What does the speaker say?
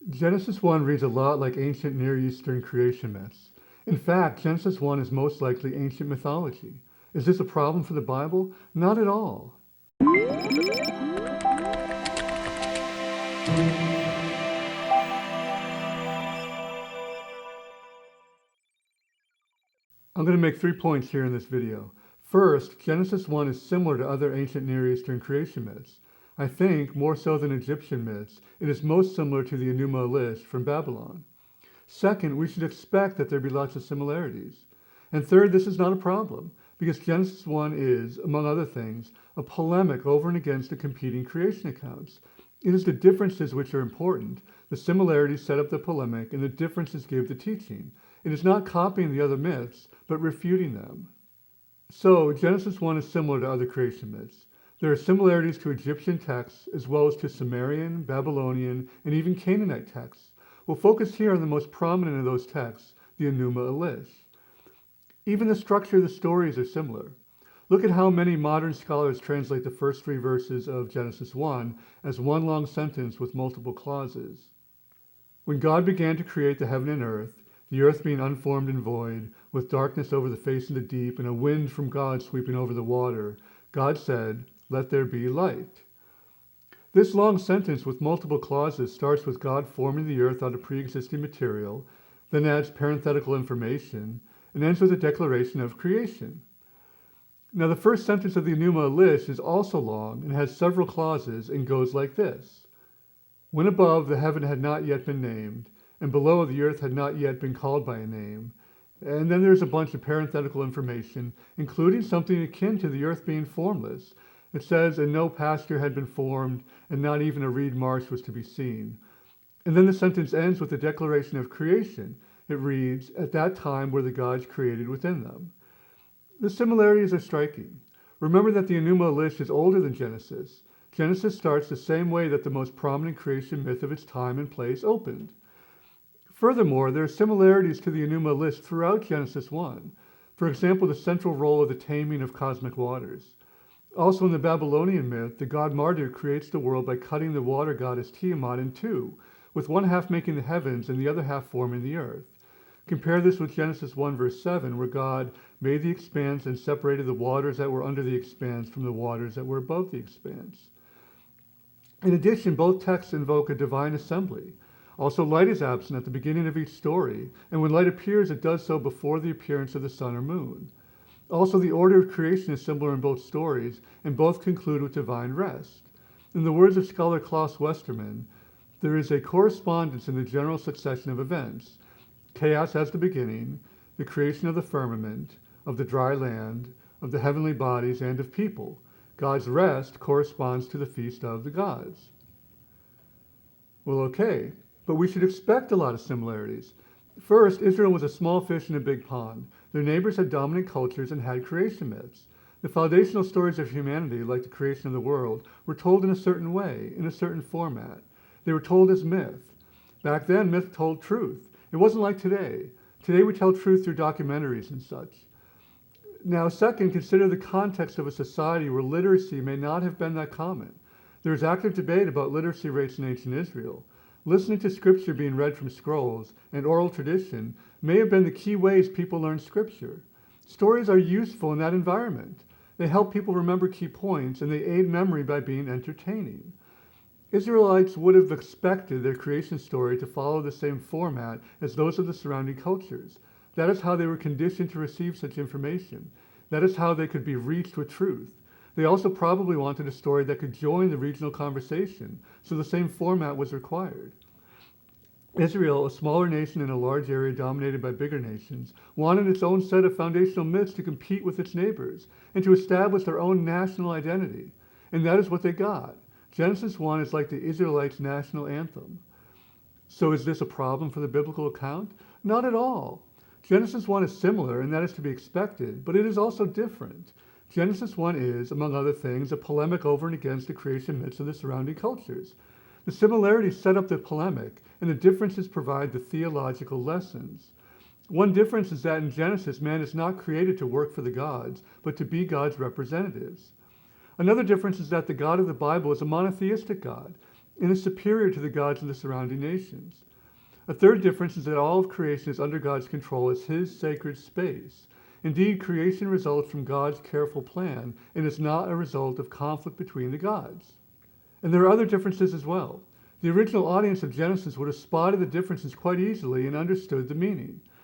Genesis 1 reads a lot like ancient Near Eastern creation myths. In fact, Genesis 1 is most likely ancient mythology. Is this a problem for the Bible? Not at all. I'm going to make 3 points here in this video. First, Genesis 1 is similar to other ancient Near Eastern creation myths. I think, more so than Egyptian myths, it is most similar to the Enuma Elish from Babylon. Second, we should expect that there be lots of similarities. And third, this is not a problem, because Genesis 1 is, among other things, a polemic over and against the competing creation accounts. It is the differences which are important. The similarities set up the polemic, and the differences give the teaching. It is not copying the other myths, but refuting them. So, Genesis 1 is similar to other creation myths. There are similarities to Egyptian texts, as well as to Sumerian, Babylonian, and even Canaanite texts. We'll focus here on the most prominent of those texts, the Enuma Elish. Even the structure of the stories are similar. Look at how many modern scholars translate the first 3 verses of Genesis 1 as one long sentence with multiple clauses. When God began to create the heaven and the earth being unformed and void, with darkness over the face of the deep, and a wind from God sweeping over the water, God said, "Let there be light." This long sentence with multiple clauses starts with God forming the earth out of pre-existing material, then adds parenthetical information, and ends with a declaration of creation. Now the first sentence of the Enuma Elish is also long and has several clauses and goes like this. When above the heaven had not yet been named, and below the earth had not yet been called by a name. And then there's a bunch of parenthetical information, including something akin to the earth being formless. It says, and no pasture had been formed, and not even a reed marsh was to be seen. And then the sentence ends with a declaration of creation. It reads, at that time were the gods created within them. The similarities are striking. Remember that the Enuma Elish is older than Genesis. Genesis starts the same way that the most prominent creation myth of its time and place opened. Furthermore, there are similarities to the Enuma Elish throughout Genesis 1. For example, the central role of the taming of cosmic waters. Also in the Babylonian myth, the god Marduk creates the world by cutting the water goddess Tiamat in two, with one half making the heavens and the other half forming the earth. Compare this with Genesis 1 verse 7, where God made the expanse and separated the waters that were under the expanse from the waters that were above the expanse. In addition, both texts invoke a divine assembly. Also, light is absent at the beginning of each story, and when light appears, it does so before the appearance of the sun or moon. Also, the order of creation is similar in both stories, and both conclude with divine rest. In the words of scholar Klaus Westermann, there is a correspondence in the general succession of events. Chaos has the beginning, the creation of the firmament, of the dry land, of the heavenly bodies, and of people. God's rest corresponds to the feast of the gods. Well, okay. But we should expect a lot of similarities. First, Israel was a small fish in a big pond. Their neighbors had dominant cultures and had creation myths. The foundational stories of humanity, like the creation of the world, were told in a certain way, in a certain format. They were told as myth. Back then, myth told truth. It wasn't like today. Today we tell truth through documentaries and such. Now, second, consider the context of a society where literacy may not have been that common. There is active debate about literacy rates in ancient Israel. Listening to scripture being read from scrolls and oral tradition may have been the key ways people learned scripture. Stories are useful in that environment. They help people remember key points, and they aid memory by being entertaining. Israelites would have expected their creation story to follow the same format as those of the surrounding cultures. That is how they were conditioned to receive such information. That is how they could be reached with truth. They also probably wanted a story that could join the regional conversation, so the same format was required. Israel, a smaller nation in a large area dominated by bigger nations, wanted its own set of foundational myths to compete with its neighbors and to establish their own national identity. And that is what they got. Genesis 1 is like the Israelites' national anthem. So is this a problem for the biblical account? Not at all. Genesis 1 is similar, and that is to be expected, but it is also different. Genesis 1 is, among other things, a polemic over and against the creation myths of the surrounding cultures. The similarities set up the polemic, and the differences provide the theological lessons. One difference is that in Genesis, man is not created to work for the gods, but to be God's representatives. Another difference is that the God of the Bible is a monotheistic God. and is superior to the gods of the surrounding nations. A third difference is that all of creation is under God's control as His sacred space. Indeed, creation results from God's careful plan and is not a result of conflict between the gods. And there are other differences as well. The original audience of Genesis would have spotted the differences quite easily and understood the meaning.